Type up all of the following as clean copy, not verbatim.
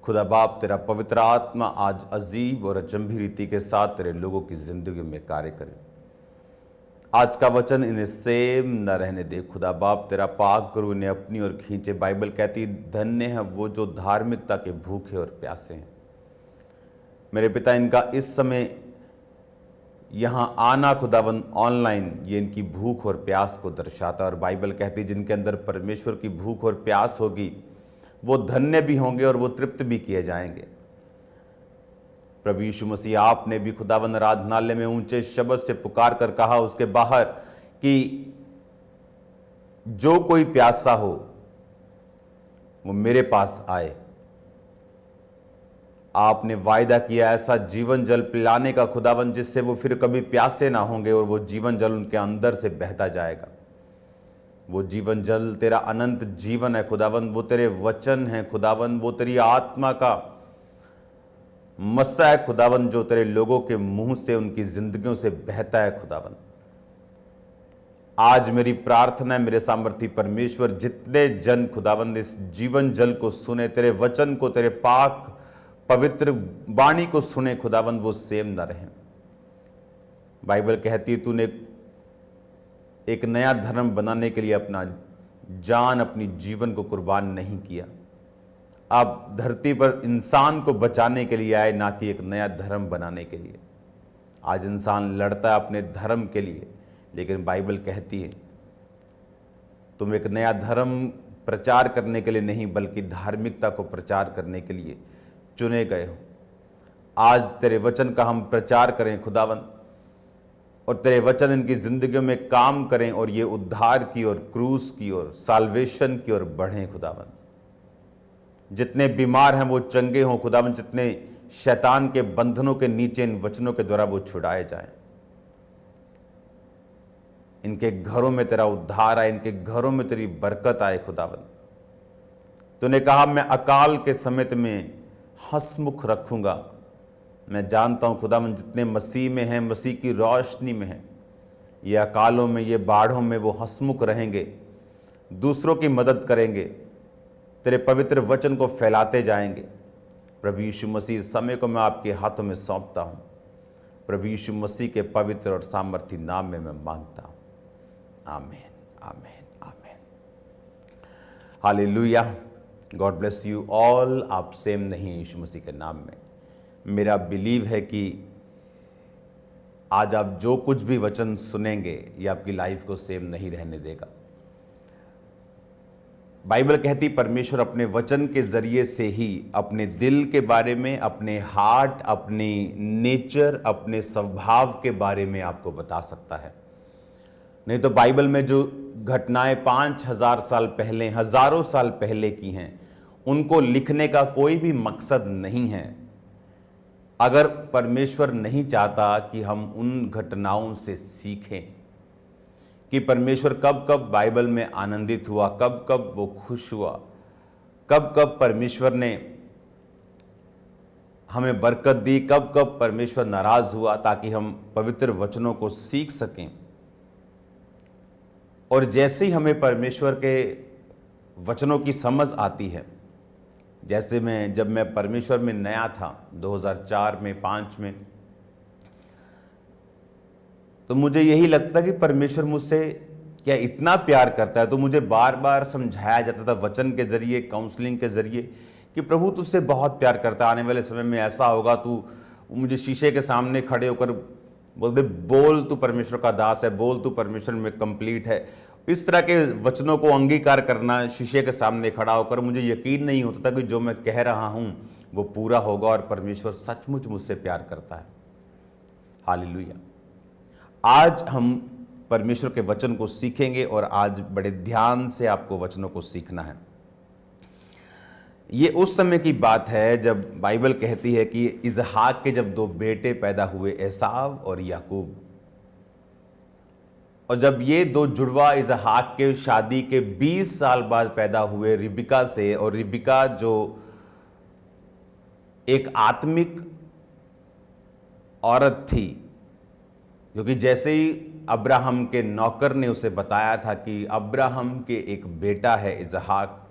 खुदा बाप तेरा पवित्र आत्मा आज अजीब और अचंभी रीति के साथ तेरे लोगों की जिंदगी में कार्य करे। आज का वचन इन्हें सेम न रहने दे। खुदा बाप तेरा पाक करो, इन्हें अपनी ओर खींचे। बाइबल कहती धन्य है वो जो धार्मिकता के भूखे और प्यासे हैं। मेरे पिता, इनका इस समय यहाँ आना खुदावन ऑनलाइन, ये इनकी भूख और प्यास को दर्शाता है। और बाइबल कहती जिनके अंदर परमेश्वर की भूख और प्यास होगी वो धन्य भी होंगे और वो तृप्त भी किए जाएंगे। प्रभु यीशु मसीह, आपने भी खुदावन आराधनालय में ऊंचे शब्द से पुकार कर कहा उसके बाहर कि जो कोई प्यासा हो वो मेरे पास आए। आपने वायदा किया ऐसा जीवन जल पिलाने का खुदावन जिससे वो फिर कभी प्यासे ना होंगे और वो जीवन जल उनके अंदर से बहता जाएगा। वो जीवन जल तेरा अनंत जीवन है खुदावन, वो तेरे वचन है खुदावन, वो तेरी आत्मा का मस्सा है खुदावन जो तेरे लोगों के मुंह से उनकी जिंदगियों से बहता है खुदावन। आज मेरी प्रार्थना है मेरे सामर्थी परमेश्वर, जितने जन खुदावन इस जीवन जल को सुने, तेरे वचन को, तेरे पाक पवित्र वाणी को सुने खुदावन, वो सेम न रहे। बाइबल कहती है तूने एक नया धर्म बनाने के लिए अपना जान, अपनी जीवन को कुर्बान नहीं किया। आप धरती पर इंसान को बचाने के लिए आए, ना कि एक नया धर्म बनाने के लिए। आज इंसान लड़ता है अपने धर्म के लिए, लेकिन बाइबल कहती है तुम एक नया धर्म प्रचार करने के लिए नहीं बल्कि धार्मिकता को प्रचार करने के लिए चुने गए हो। आज तेरे वचन का हम प्रचार करें खुदावन, और तेरे वचन इनकी जिंदगियों में काम करें और ये उद्धार की और क्रूस की और साल्वेशन की ओर बढ़ें खुदावन। जितने बीमार हैं वो चंगे हों खुदावन, जितने शैतान के बंधनों के नीचे इन वचनों के द्वारा वो छुड़ाए जाएं। इनके घरों में तेरा उद्धार आए, इनके घरों में तेरी बरकत आए खुदावन। तूने कहा मैं अकाल के समय में हंसमुख रखूंगा। मैं जानता हूं खुदावन जितने मसीह में हैं, मसीह की रोशनी में हैं, ये अकालों में, ये बाढ़ों में वो हंसमुख रहेंगे, दूसरों की मदद करेंगे, तेरे पवित्र वचन को फैलाते जाएंगे। प्रभु यीशु मसीह, समय को मैं आपके हाथों में सौंपता हूं। प्रभु यीशु मसीह के पवित्र और सामर्थी नाम में मैं मांगता हूं, आमीन, आमीन, आमीन। Hallelujah. God bless you all. आप सेम नहीं हैं यीशु मसीह के नाम में। मेरा बिलीव है कि आज आप जो कुछ भी वचन सुनेंगे ये आपकी लाइफ को सेम नहीं रहने देगा। बाइबल कहती परमेश्वर अपने वचन के जरिए से ही अपने दिल के बारे में, अपने हार्ट, अपने नेचर, अपने स्वभाव के बारे में आपको बता सकता है। नहीं तो बाइबल में जो घटनाएं 5000 साल पहले, हजारों साल पहले की हैं, उनको लिखने का कोई भी मकसद नहीं है अगर परमेश्वर नहीं चाहता कि हम उन घटनाओं से सीखें कि परमेश्वर कब कब बाइबल में आनंदित हुआ, कब कब वो खुश हुआ, कब कब परमेश्वर ने हमें बरकत दी, कब कब परमेश्वर नाराज हुआ, ताकि हम पवित्र वचनों को सीख सकें। और जैसे ही हमें परमेश्वर के वचनों की समझ आती है, जैसे जब मैं परमेश्वर में नया था 2004 में 5 में, तो मुझे यही लगता कि परमेश्वर मुझसे क्या इतना प्यार करता है। तो मुझे बार बार समझाया जाता था वचन के जरिए, काउंसलिंग के जरिए, कि प्रभु तुझसे बहुत प्यार करता है, आने वाले समय में ऐसा होगा। तू मुझे शीशे के सामने खड़े होकर बोलते बोल तू परमेश्वर का दास है, बोल तू परमेश्वर में कंप्लीट है। इस तरह के वचनों को अंगीकार करना, शीशे के सामने खड़ा होकर मुझे यकीन नहीं होता था कि जो मैं कह रहा हूं वो पूरा होगा और परमेश्वर सचमुच मुझसे प्यार करता है। हालेलुया। आज हम परमेश्वर के वचन को सीखेंगे और आज बड़े ध्यान से आपको वचनों को सीखना है। ये उस समय की बात है जब बाइबल कहती है कि इसहाक के जब 2 बेटे पैदा हुए, एसाव और याकूब। और जब ये 2 जुड़वा इसहाक के शादी के 20 साल बाद पैदा हुए रिबिका से, और रिबिका जो एक आत्मिक औरत थी, क्योंकि जैसे ही अब्राहम के नौकर ने उसे बताया था कि अब्राहम के एक बेटा है इसहाक,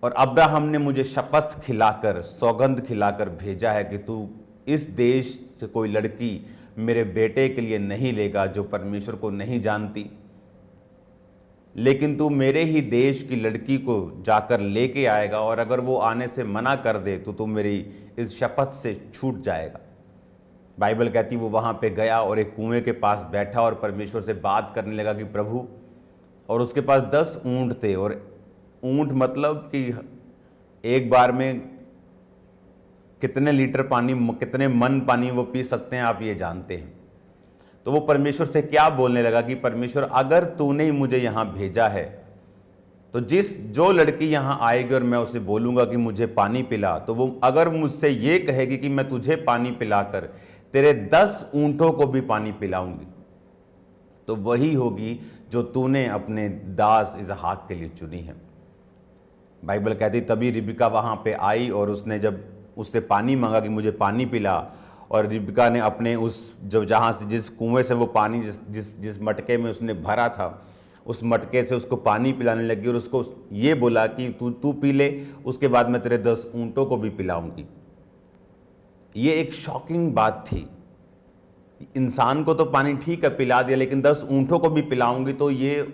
और अब्राहम ने मुझे शपथ खिलाकर, सौगंध खिलाकर भेजा है कि तू इस देश से कोई लड़की मेरे बेटे के लिए नहीं लेगा जो परमेश्वर को नहीं जानती, लेकिन तू मेरे ही देश की लड़की को जाकर लेके आएगा, और अगर वो आने से मना कर दे तो तू मेरी इस शपथ से छूट जाएगा। बाइबल कहती वो वहाँ पे गया और एक कुएं के पास बैठा और परमेश्वर से बात करने लगा कि प्रभु, और उसके पास 10 ऊंट थे, और ऊंट मतलब कि एक बार में कितने लीटर पानी, कितने मन पानी वो पी सकते हैं आप ये जानते हैं। तो वो परमेश्वर से क्या बोलने लगा कि परमेश्वर, अगर तूने ही मुझे यहाँ भेजा है तो जो लड़की यहाँ आएगी और मैं उसे बोलूँगा कि मुझे पानी पिला, तो वो अगर मुझसे ये कहेगी कि मैं तुझे पानी पिलाकर तेरे 10 ऊंटों को भी पानी पिलाऊंगी, तो वही होगी जो तूने अपने दास इसहाक के लिए चुनी है। बाइबल कहती तभी रिबका वहाँ पे आई और उसने जब उससे पानी मांगा कि मुझे पानी पिला, और रिबका ने अपने उस जहाँ से, जिस कुएं से वो पानी, जिस मटके में उसने भरा था, उस मटके से उसको पानी पिलाने लगी और उसको ये बोला कि तू पी ले, उसके बाद मैं तेरे 10 ऊंटों को भी पिलाऊंगी। ये एक शॉकिंग बात थी। इंसान को तो पानी ठीक है पिला दिया, लेकिन 10 ऊंटों को भी पिलाऊंगी, तो ये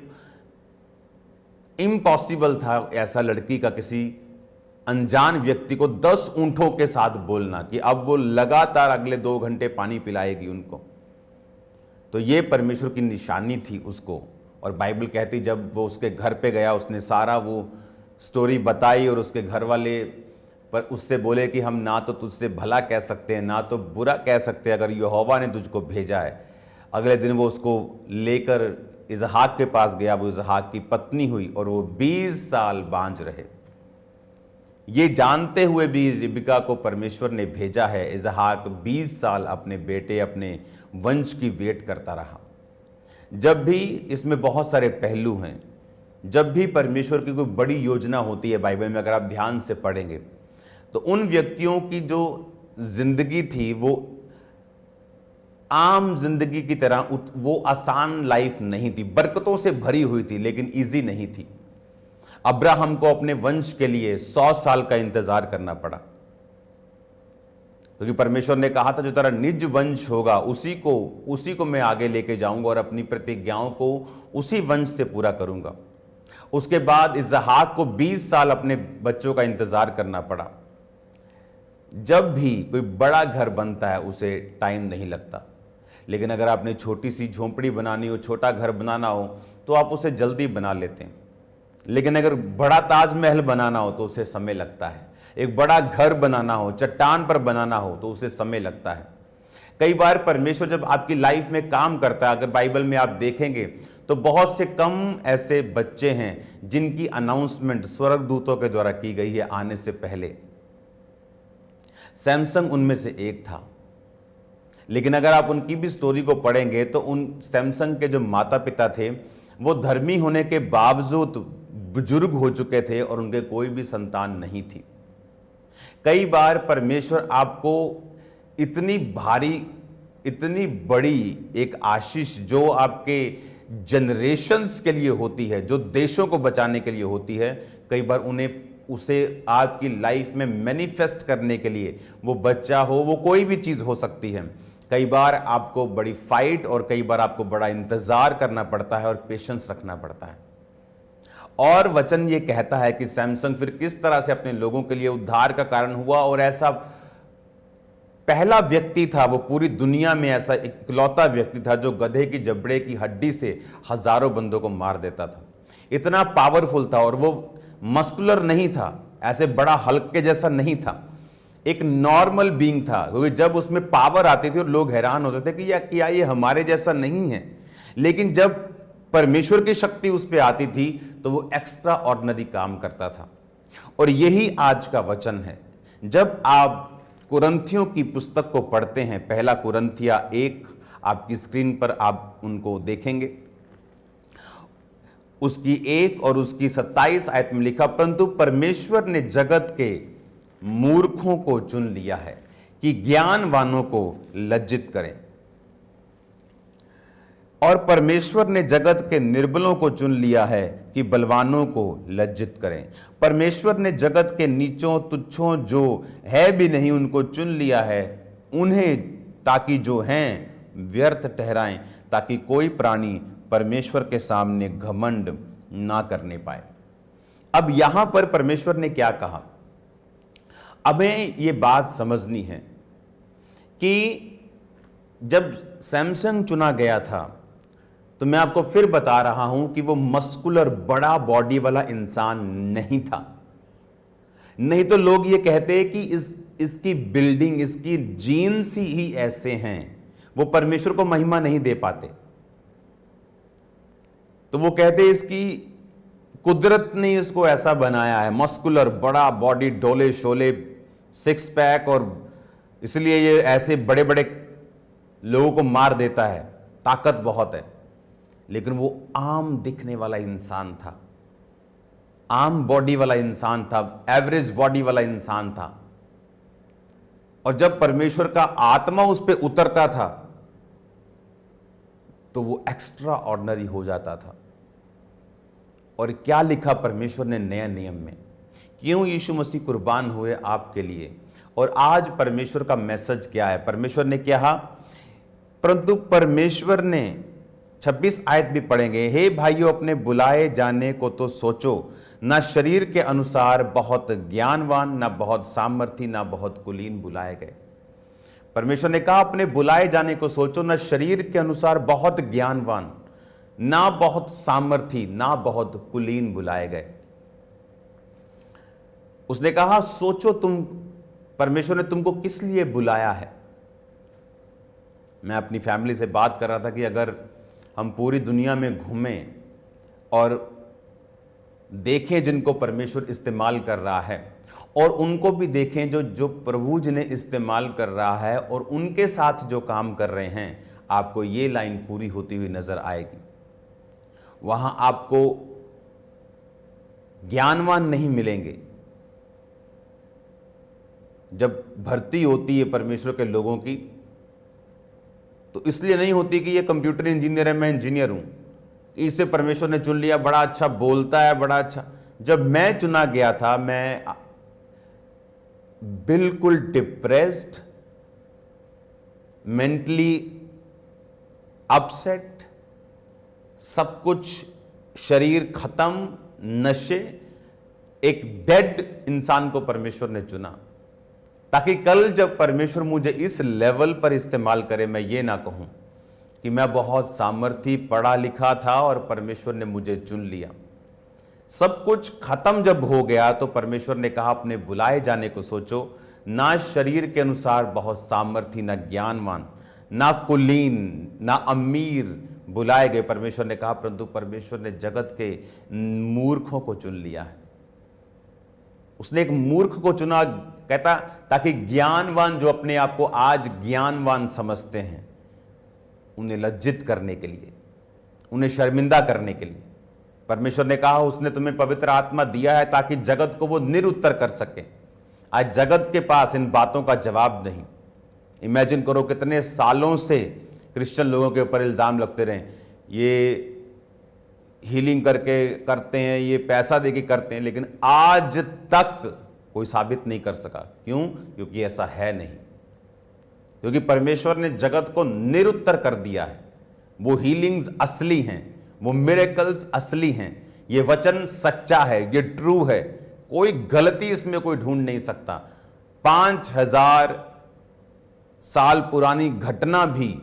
इम्पॉसिबल था ऐसा लड़की का किसी अनजान व्यक्ति को 10 ऊंटों के साथ बोलना कि अब वो लगातार अगले 2 घंटे पानी पिलाएगी उनको। तो ये परमेश्वर की निशानी थी उसको। और बाइबल कहती जब वो उसके घर पे गया, उसने सारा वो स्टोरी बताई और उसके घर वाले पर उससे बोले कि हम ना तो तुझसे भला कह सकते हैं ना तो बुरा कह सकते हैं, अगर यहोवा ने तुझको भेजा है। अगले दिन वो उसको लेकर इसहाक के पास गया, वो इसहाक की पत्नी हुई और वो 20 साल बांझ रहे। ये जानते हुए भी रिबका को परमेश्वर ने भेजा है। इसहाक 20 साल अपने बेटे, अपने वंश की वेट करता रहा। जब भी, इसमें बहुत सारे पहलू हैं, जब भी परमेश्वर की कोई बड़ी योजना होती है बाइबल में, अगर आप ध्यान से पढ़ेंगे तो उन व्यक्तियों की जो जिंदगी थी वो आम जिंदगी की तरह वो आसान लाइफ नहीं थी, बरकतों से भरी हुई थी, लेकिन इजी नहीं थी। अब्राहम को अपने वंश के लिए 100 साल का इंतजार करना पड़ा, क्योंकि परमेश्वर ने कहा था जो तेरा निज वंश होगा उसी को मैं आगे लेके जाऊंगा और अपनी प्रतिज्ञाओं को उसी वंश से पूरा करूंगा। उसके बाद इसहाक को 20 साल अपने बच्चों का इंतजार करना पड़ा। जब भी कोई बड़ा घर बनता है उसे टाइम नहीं लगता, लेकिन अगर आपने छोटी सी झोंपड़ी बनानी हो, छोटा घर बनाना हो, तो आप उसे जल्दी बना लेते हैं। लेकिन अगर बड़ा ताजमहल बनाना हो तो उसे समय लगता है। एक बड़ा घर बनाना हो, चट्टान पर बनाना हो, तो उसे समय लगता है। कई बार परमेश्वर जब आपकी लाइफ में काम करता है, अगर बाइबल में आप देखेंगे तो बहुत से कम ऐसे बच्चे हैं जिनकी अनाउंसमेंट स्वर्गदूतों के द्वारा की गई है आने से पहले। सैमसंग उनमें से एक था, लेकिन अगर आप उनकी भी स्टोरी को पढ़ेंगे तो उन सैमसंग के जो माता पिता थे वो धर्मी होने के बावजूद बुजुर्ग हो चुके थे और उनके कोई भी संतान नहीं थी। कई बार परमेश्वर आपको इतनी भारी, इतनी बड़ी एक आशीष जो आपके जनरेशंस के लिए होती है, जो देशों को बचाने के लिए होती है, कई बार उसे आपकी लाइफ में मैनिफेस्ट करने के लिए, वो बच्चा हो, वो कोई भी चीज़ हो सकती है, कई बार आपको बड़ी फाइट और कई बार आपको बड़ा इंतजार करना पड़ता है और पेशेंस रखना पड़ता है। और वचन ये कहता है कि सैमसंग फिर किस तरह से अपने लोगों के लिए उद्धार का कारण हुआ, और ऐसा पहला व्यक्ति था, वो पूरी दुनिया में ऐसा इकलौता व्यक्ति था जो गधे की जबड़े की हड्डी से हजारों बंदों को मार देता था। इतना पावरफुल था, और वो मस्कुलर नहीं था, ऐसे बड़ा हल्क के जैसा नहीं था, एक नॉर्मल बीइंग था। क्योंकि जब उसमें पावर आती थी और लोग हैरान होते थे कि या क्या ये हमारे जैसा नहीं है, लेकिन जब परमेश्वर की शक्ति उस पर आती थी तो वो एक्स्ट्रा ऑर्डिनरी काम करता था। और यही आज का वचन है। जब आप कुरिन्थियों की पुस्तक को पढ़ते हैं, पहला कुरिन्थिया 1, आपकी स्क्रीन पर आप उनको देखेंगे, उसकी 1 और उसकी 27 आयत में लिखा, परंतु परमेश्वर ने जगत के मूर्खों को चुन लिया है कि ज्ञानवानों को लज्जित करें, और परमेश्वर ने जगत के निर्बलों को चुन लिया है कि बलवानों को लज्जित करें। परमेश्वर ने जगत के नीचों तुच्छों जो है भी नहीं उनको चुन लिया है, उन्हें ताकि जो हैं व्यर्थ ठहराएं, ताकि कोई प्राणी परमेश्वर के सामने घमंड ना करने पाए। अब यहां पर परमेश्वर ने क्या कहा, हमें यह बात समझनी है कि जब सैमसन चुना गया था तो मैं आपको फिर बता रहा हूं कि वो मस्कुलर बड़ा बॉडी वाला इंसान नहीं था। नहीं तो लोग ये कहते हैं कि इसकी बिल्डिंग, इसकी जीन्स ही ऐसे हैं, वो परमेश्वर को महिमा नहीं दे पाते। तो वो कहते हैं इसकी कुदरत ने इसको ऐसा बनाया है, मस्कुलर बड़ा बॉडी, डोले शोले, सिक्स पैक, और इसलिए ये ऐसे बड़े बड़े लोगों को मार देता है, ताकत बहुत है। लेकिन वो आम दिखने वाला इंसान था, आम बॉडी वाला इंसान था, एवरेज बॉडी वाला इंसान था। और जब परमेश्वर का आत्मा उस पर उतरता था तो वो एक्स्ट्रा ऑर्डिनरी हो जाता था। और क्या लिखा परमेश्वर ने नया नियम में, क्यों यीशु मसीह कुर्बान हुए आपके लिए। और आज परमेश्वर का मैसेज क्या है, परमेश्वर ने कहा, परंतु परमेश्वर ने 26 आयत भी पढ़ेंगे, हे भाइयों अपने बुलाए जाने को तो सोचो, ना शरीर के अनुसार बहुत ज्ञानवान, ना बहुत सामर्थी, ना बहुत कुलीन बुलाए गए। परमेश्वर ने कहा अपने बुलाए जाने को सोचो, ना शरीर के अनुसार बहुत ज्ञानवान, ना बहुत सामर्थी, ना बहुत कुलीन बुलाए गए। उसने कहा सोचो तुम, परमेश्वर ने तुमको किस लिए बुलाया है। मैं अपनी फैमिली से बात कर रहा था कि अगर हम पूरी दुनिया में घूमें और देखें जिनको परमेश्वर इस्तेमाल कर रहा है, और उनको भी देखें जो प्रभु जिन्हें इस्तेमाल कर रहा है, और उनके साथ जो काम कर रहे हैं, आपको ये लाइन पूरी होती हुई नजर आएगी। वहां आपको ज्ञानवान नहीं मिलेंगे। जब भर्ती होती है परमेश्वर के लोगों की तो इसलिए नहीं होती कि ये कंप्यूटर इंजीनियर है, मैं इंजीनियर हूं, इसे परमेश्वर ने चुन लिया, बड़ा अच्छा बोलता है, बड़ा अच्छा। जब मैं चुना गया था, मैं बिल्कुल डिप्रेस्ड, मेंटली अपसेट, सब कुछ शरीर खत्म, नशे, एक डेड इंसान को परमेश्वर ने चुना, ताकि कल जब परमेश्वर मुझे इस लेवल पर इस्तेमाल करे, मैं ये ना कहूं कि मैं बहुत सामर्थी पढ़ा लिखा था और परमेश्वर ने मुझे चुन लिया। सब कुछ खत्म जब हो गया तो परमेश्वर ने कहा अपने बुलाए जाने को सोचो, ना शरीर के अनुसार बहुत सामर्थी, ना ज्ञानवान, ना कुलीन, ना अमीर बुलाए गए। परमेश्वर ने कहा परंतु परमेश्वर ने जगत के मूर्खों को चुन लिया है। उसने एक मूर्ख को चुना, कहता ताकि ज्ञानवान जो अपने आप को आज ज्ञानवान समझते हैं, उन्हें लज्जित करने के लिए, उन्हें शर्मिंदा करने के लिए। परमेश्वर ने कहा उसने तुम्हें पवित्र आत्मा दिया है ताकि जगत को वो निरुत्तर कर सके। आज जगत के पास इन बातों का जवाब नहीं। इमेजिन करो कितने सालों से क्रिश्चियन लोगों के ऊपर इल्जाम लगते रहे, ये हीलिंग करके करते हैं, ये पैसा देके करते हैं, लेकिन आज तक कोई साबित नहीं कर सका। क्यों? क्योंकि ऐसा है नहीं, क्योंकि परमेश्वर ने जगत को निरुत्तर कर दिया है। वो हीलिंग्स असली हैं, वो मिरेकल्स असली हैं, ये वचन सच्चा है, ये ट्रू है, कोई गलती इसमें कोई ढूंढ नहीं सकता। 5000 साल पुरानी घटना भी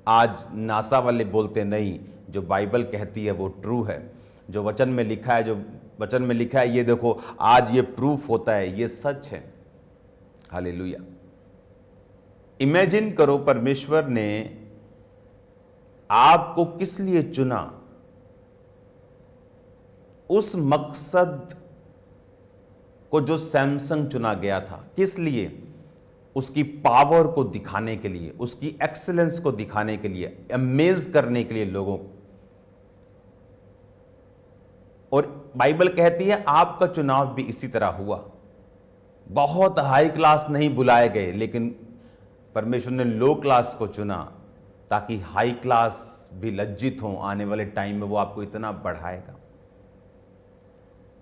आज नासा वाले बोलते नहीं, जो बाइबल कहती है वो ट्रू है। जो वचन में लिखा है, जो वचन में लिखा है, ये देखो आज ये प्रूफ होता है, ये सच है। हालेलुया। इमेजिन करो परमेश्वर ने आपको किस लिए चुना, उस मकसद को जो सैमसन चुना गया था, किस लिए? उसकी पावर को दिखाने के लिए, उसकी एक्सीलेंस को दिखाने के लिए, अमेज करने के लिए लोगों को। और बाइबल कहती है आपका चुनाव भी इसी तरह हुआ। बहुत हाई क्लास नहीं बुलाए गए, लेकिन परमेश्वर ने लो क्लास को चुना ताकि हाई क्लास भी लज्जित हों, आने वाले टाइम में वो आपको इतना बढ़ाएगा।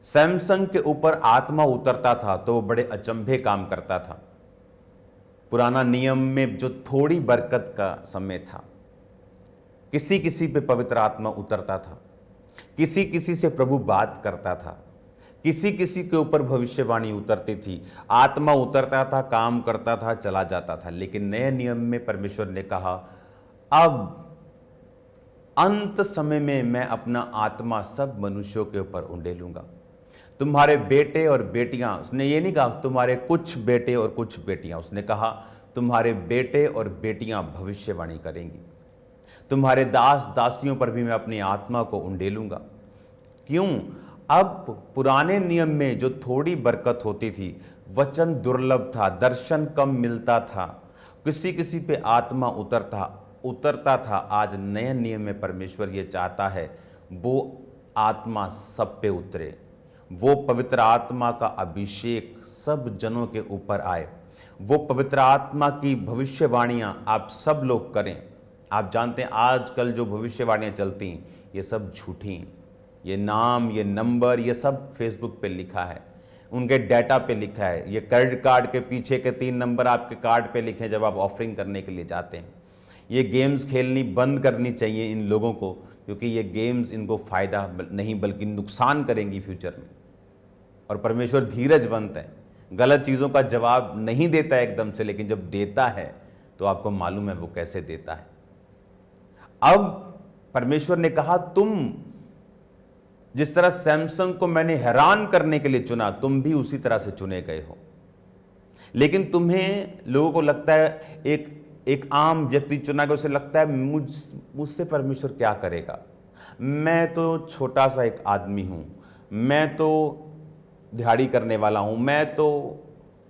सैमसंग के ऊपर आत्मा उतरता था तो वो बड़े अचंभे काम करता था। पुराना नियम में जो थोड़ी बरकत का समय था, किसी किसी पे पवित्र आत्मा उतरता था, किसी किसी से प्रभु बात करता था, किसी किसी के ऊपर भविष्यवाणी उतरती थी, आत्मा उतरता था, काम करता था, चला जाता था। लेकिन नए नियम में परमेश्वर ने कहा, अब अंत समय में मैं अपना आत्मा सब मनुष्यों के ऊपर उंडेलूंगा। तुम्हारे बेटे और बेटियां, उसने ये नहीं कहा तुम्हारे कुछ बेटे और कुछ बेटियां, उसने कहा तुम्हारे बेटे और बेटियां भविष्यवाणी करेंगी। तुम्हारे दास दासियों पर भी मैं अपनी आत्मा को उंडेलूंगा। क्यों? अब पुराने नियम में जो थोड़ी बरकत होती थी, वचन दुर्लभ था, दर्शन कम मिलता था, किसी किसी पे आत्मा उतरता था। आज नए नियम में परमेश्वर ये चाहता है वो आत्मा सब पे उतरे, वो पवित्र आत्मा का अभिषेक सब जनों के ऊपर आए, वो पवित्र आत्मा की भविष्यवाणियां आप सब लोग करें। आप जानते हैं आजकल जो भविष्यवाणियां चलती हैं ये सब झूठी हैं। ये नाम, ये नंबर, ये सब फेसबुक पे लिखा है, उनके डाटा पे लिखा है। ये क्रेडिट कार्ड के पीछे के 3 नंबर आपके कार्ड पे लिखे जब आप ऑफरिंग करने के लिए जाते हैं। ये गेम्स खेलनी बंद करनी चाहिए इन लोगों को, क्योंकि ये गेम्स इनको फ़ायदा नहीं बल्कि नुकसान करेंगी फ्यूचर में। और परमेश्वर धीरजवंत है, गलत चीज़ों का जवाब नहीं देता है एकदम से, लेकिन जब देता है तो आपको मालूम है वो कैसे देता है। अब परमेश्वर ने कहा तुम जिस तरह सैमसंग को मैंने हैरान करने के लिए चुना, तुम भी उसी तरह से चुने गए हो। लेकिन तुम्हें, लोगों को लगता है, एक आम व्यक्ति चुना गया, उसे लगता है मुझसे परमेश्वर क्या करेगा, मैं तो छोटा सा एक आदमी हूं, मैं तो दिहाड़ी करने वाला हूं, मैं तो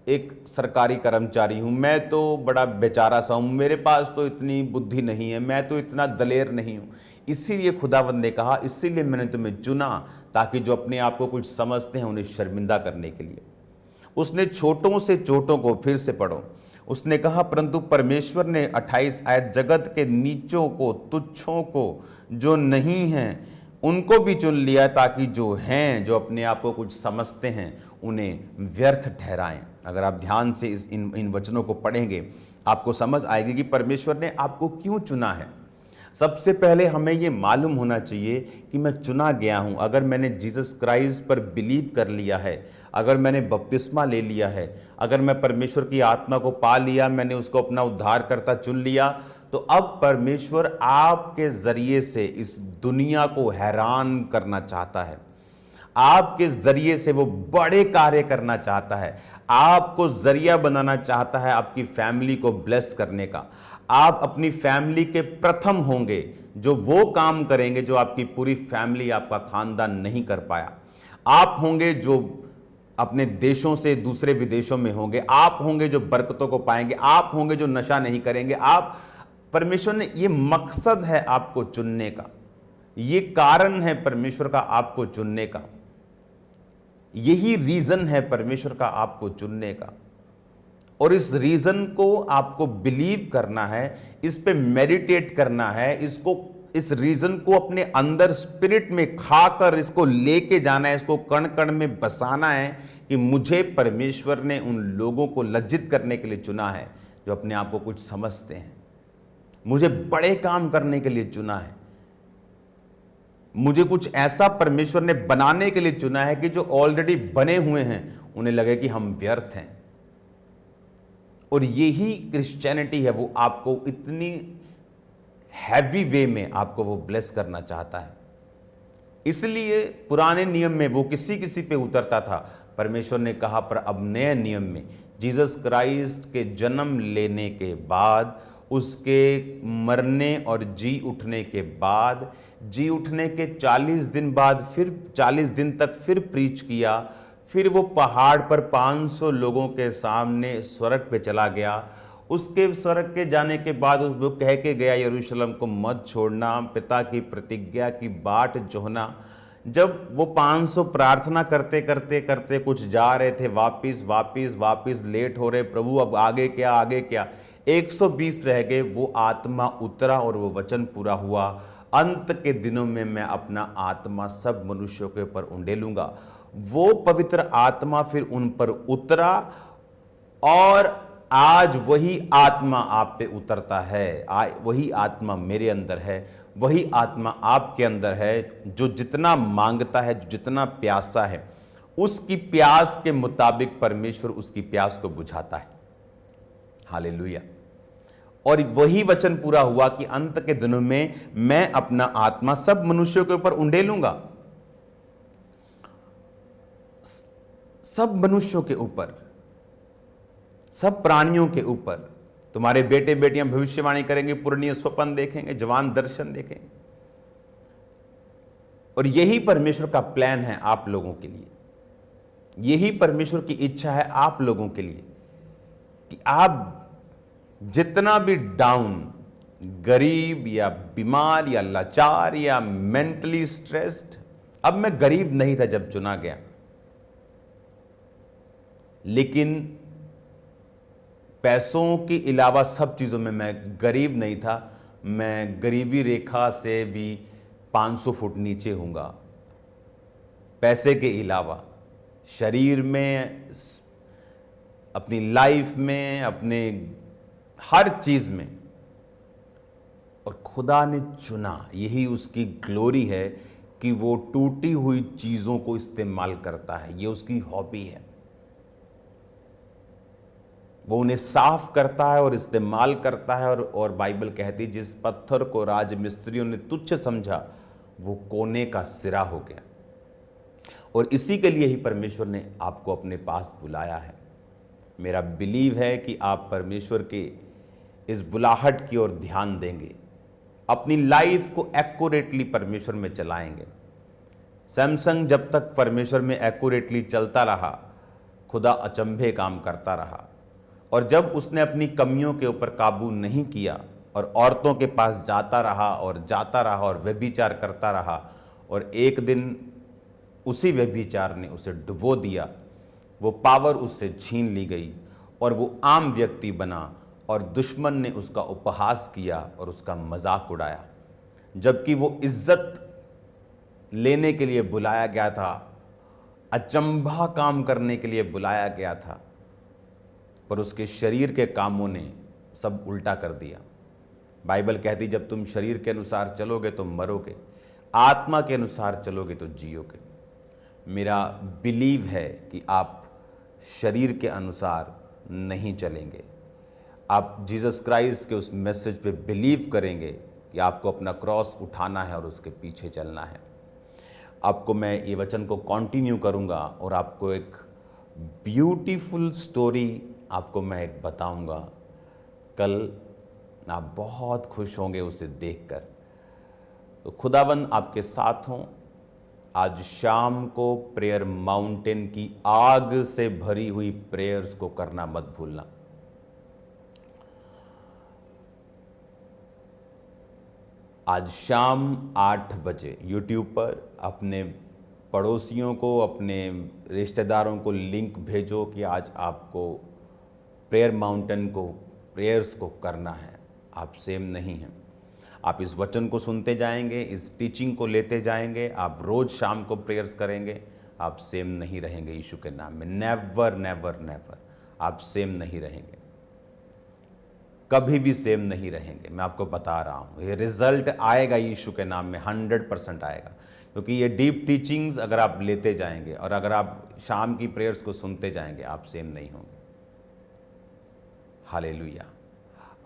एक सरकारी कर्मचारी हूं, मैं तो बड़ा बेचारा सा हूं, मेरे पास तो इतनी बुद्धि नहीं है, मैं तो इतना दलेर नहीं हूं। इसीलिए खुदावंद ने कहा, इसीलिए मैंने तुम्हें चुना, ताकि जो अपने आप को कुछ समझते हैं उन्हें शर्मिंदा करने के लिए। उसने छोटों से चोटों को, फिर से पढ़ो, उसने कहा परंतु परमेश्वर ने 28 आयत जगत के नीचों को, तुच्छों को, जो नहीं हैं उनको भी चुन लिया, ताकि जो हैं, जो अपने आप को कुछ समझते हैं, उन्हें व्यर्थ ठहराएं। अगर आप ध्यान से इन वचनों को पढ़ेंगे आपको समझ आएगी कि परमेश्वर ने आपको क्यों चुना है। सबसे पहले हमें ये मालूम होना चाहिए कि मैं चुना गया हूँ। अगर मैंने जीसस क्राइस्ट पर बिलीव कर लिया है, अगर मैंने बपतिस्मा ले लिया है, अगर मैं परमेश्वर की आत्मा को पा लिया, मैंने उसको अपना उद्धारकर्ता चुन लिया, तो अब परमेश्वर आपके ज़रिए से इस दुनिया को हैरान करना चाहता है। आपके ज़रिए से वो बड़े कार्य करना चाहता है, आपको ज़रिया बनाना चाहता है आपकी फैमिली को ब्लेस करने का। आप अपनी फैमिली के प्रथम होंगे जो वो काम करेंगे जो आपकी पूरी फैमिली, आपका खानदान नहीं कर पाया। आप होंगे जो अपने देशों से दूसरे विदेशों में होंगे, आप होंगे जो बरकतों को पाएंगे, आप होंगे जो नशा नहीं करेंगे। आप, परमेश्वर ने, ये मकसद है आपको चुनने का, ये कारण है परमेश्वर का आपको चुनने का, यही रीजन है परमेश्वर का आपको चुनने का। और इस रीजन को आपको बिलीव करना है, इस पे मेडिटेट करना है, इस रीजन को अपने अंदर स्पिरिट में खाकर इसको लेके जाना है, इसको कण कण में बसाना है कि मुझे परमेश्वर ने उन लोगों को लज्जित करने के लिए चुना है जो अपने आप को कुछ समझते हैं। मुझे बड़े काम करने के लिए चुना है, मुझे कुछ ऐसा परमेश्वर ने बनाने के लिए चुना है कि जो ऑलरेडी बने हुए हैं उन्हें लगे कि हम व्यर्थ हैं। और यही क्रिश्चियनिटी है, वो आपको इतनी हैवी वे में आपको वो ब्लेस करना चाहता है। इसलिए पुराने नियम में वो किसी किसी पे उतरता था, परमेश्वर ने कहा पर अब नए नियम में जीसस क्राइस्ट के जन्म लेने के बाद, उसके मरने और जी उठने के बाद, जी उठने के 40 दिन बाद, फिर 40 दिन तक फिर प्रीच किया, फिर वो पहाड़ पर 500 लोगों के सामने स्वर्ग पे चला गया। उसके स्वर्ग के जाने के बाद वो कह के गया यरूशलेम को मत छोड़ना, पिता की प्रतिज्ञा की बाट जोहना। जब वो 500 प्रार्थना करते करते करते कुछ जा रहे थे, वापिस लेट हो रहे, प्रभु अब आगे क्या, आगे क्या, 120 रह गए, वो आत्मा उतरा और वो वचन पूरा हुआ। अंत के दिनों में मैं अपना आत्मा सब मनुष्यों के ऊपर उंडेलूंगा। वो पवित्र आत्मा फिर उन पर उतरा और आज वही आत्मा आप पे उतरता है। वही आत्मा मेरे अंदर है, वही आत्मा आपके अंदर है। जो जितना मांगता है, जो जितना प्यासा है, उसकी प्यास के मुताबिक परमेश्वर उसकी प्यास को बुझाता है। हालेलुया। और वही वचन पूरा हुआ कि अंत के दिनों में मैं अपना आत्मा सब मनुष्यों के ऊपर उंडेलूंगा। सब मनुष्यों के ऊपर, सब प्राणियों के ऊपर। तुम्हारे बेटे बेटियां भविष्यवाणी करेंगे, पुरानी स्वप्न देखेंगे, जवान दर्शन देखेंगे। और यही परमेश्वर का प्लान है आप लोगों के लिए। यही परमेश्वर की इच्छा है आप लोगों के लिए कि आप जितना भी डाउन, गरीब या बीमार या लाचार या मेंटली स्ट्रेस्ड, अब मैं गरीब नहीं था जब चुना गया, लेकिन पैसों के अलावा सब चीज़ों में मैं गरीब नहीं था। मैं गरीबी रेखा से भी 500 फुट नीचे हूँगा। पैसे के अलावा शरीर में, अपनी लाइफ में, अपने हर चीज़ में। और खुदा ने चुना, यही उसकी ग्लोरी है कि वो टूटी हुई चीज़ों को इस्तेमाल करता है। ये उसकी हॉबी है। वो उन्हें साफ करता है और इस्तेमाल करता है। और बाइबल कहती है जिस पत्थर को राजमिस्त्रियों ने तुच्छ समझा वो कोने का सिरा हो गया। और इसी के लिए ही परमेश्वर ने आपको अपने पास बुलाया है। मेरा बिलीव है कि आप परमेश्वर के इस बुलाहट की ओर ध्यान देंगे, अपनी लाइफ को एक्यूरेटली परमेश्वर में चलाएंगे। सैमसंग जब तक परमेश्वर में एक्यूरेटली चलता रहा, खुदा अचंभे काम करता रहा। और जब उसने अपनी कमियों के ऊपर काबू नहीं किया और औरतों के पास जाता रहा और व्यभिचार करता रहा, और एक दिन उसी व्यभिचार ने उसे डुबो दिया, वो पावर उससे छीन ली गई और वो आम व्यक्ति बना और दुश्मन ने उसका उपहास किया और उसका मजाक उड़ाया। जबकि वो इज्जत लेने के लिए बुलाया गया था, अचंभा काम करने के लिए बुलाया गया था, पर उसके शरीर के कामों ने सब उल्टा कर दिया। बाइबल कहती जब तुम शरीर के अनुसार चलोगे तो मरोगे, आत्मा के अनुसार चलोगे तो जियोगे। मेरा बिलीव है कि आप शरीर के अनुसार नहीं चलेंगे। आप जीसस क्राइस्ट के उस मैसेज पे बिलीव करेंगे कि आपको अपना क्रॉस उठाना है और उसके पीछे चलना है। आपको मैं ये वचन को कंटिन्यू करूँगा और आपको एक ब्यूटीफुल स्टोरी आपको मैं एक बताऊँगा। कल आप बहुत खुश होंगे उसे देखकर। तो खुदावन आपके साथ हों। आज शाम को प्रेयर माउंटेन की आग से भरी हुई प्रेयर्स को करना मत भूलना। आज शाम 8 बजे यूट्यूब पर अपने पड़ोसियों को, अपने रिश्तेदारों को लिंक भेजो कि आज आपको प्रेयर माउंटेन को, प्रेयर्स को करना है। आप सेम नहीं हैं। आप इस वचन को सुनते जाएंगे, इस टीचिंग को लेते जाएंगे, आप रोज़ शाम को प्रेयर्स करेंगे, आप सेम नहीं रहेंगे। यीशु के नाम में नेवर नेवर नेवर आप सेम नहीं रहेंगे, कभी भी सेम नहीं रहेंगे। मैं आपको बता रहा हूँ, ये रिजल्ट आएगा यीशु के नाम में, 100% आएगा। क्योंकि ये डीप टीचिंग्स अगर आप लेते जाएंगे और अगर आप शाम की प्रेयर्स को सुनते जाएंगे, आप सेम नहीं होंगे। हालेलुया।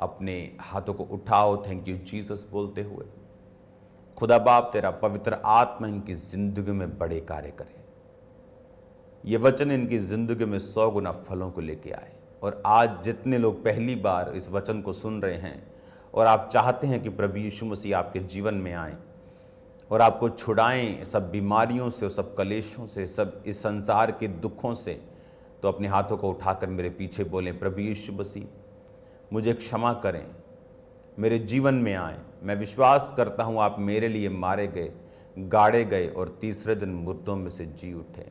अपने हाथों को उठाओ, थैंक यू जीसस बोलते हुए। खुदा बाप तेरा पवित्र आत्मा इनकी जिंदगी में बड़े कार्य करे। ये वचन इनकी जिंदगी में 100 गुना फलों को लेके आए। और आज जितने लोग पहली बार इस वचन को सुन रहे हैं और आप चाहते हैं कि प्रभु यीशु मसीह आपके जीवन में आए और आपको छुड़ाएं सब बीमारियों से, सब कलेशों से, सब इस संसार के दुखों से, तो अपने हाथों को उठाकर मेरे पीछे बोलें, प्रभु यीशु मसीह मुझे क्षमा करें, मेरे जीवन में आए। मैं विश्वास करता हूँ आप मेरे लिए मारे गए, गाड़े गए और तीसरे दिन मुर्दों में से जी उठे।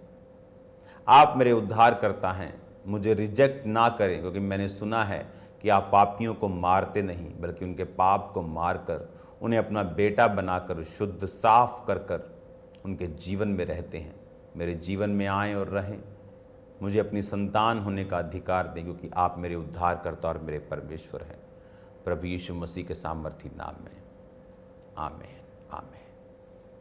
आप मेरे उद्धार करता हैं, मुझे रिजेक्ट ना करें, क्योंकि मैंने सुना है कि कि आप पापियों को मारते नहीं बल्कि उनके पाप को मारकर उन्हें अपना बेटा बनाकर शुद्ध साफ कर कर उनके जीवन में रहते हैं। मेरे जीवन में आएँ और रहें, मुझे अपनी संतान होने का अधिकार दें, क्योंकि आप मेरे उद्धारकर्ता और मेरे परमेश्वर हैं। प्रभु यीशु मसीह के सामर्थी नाम में आमीन आमीन।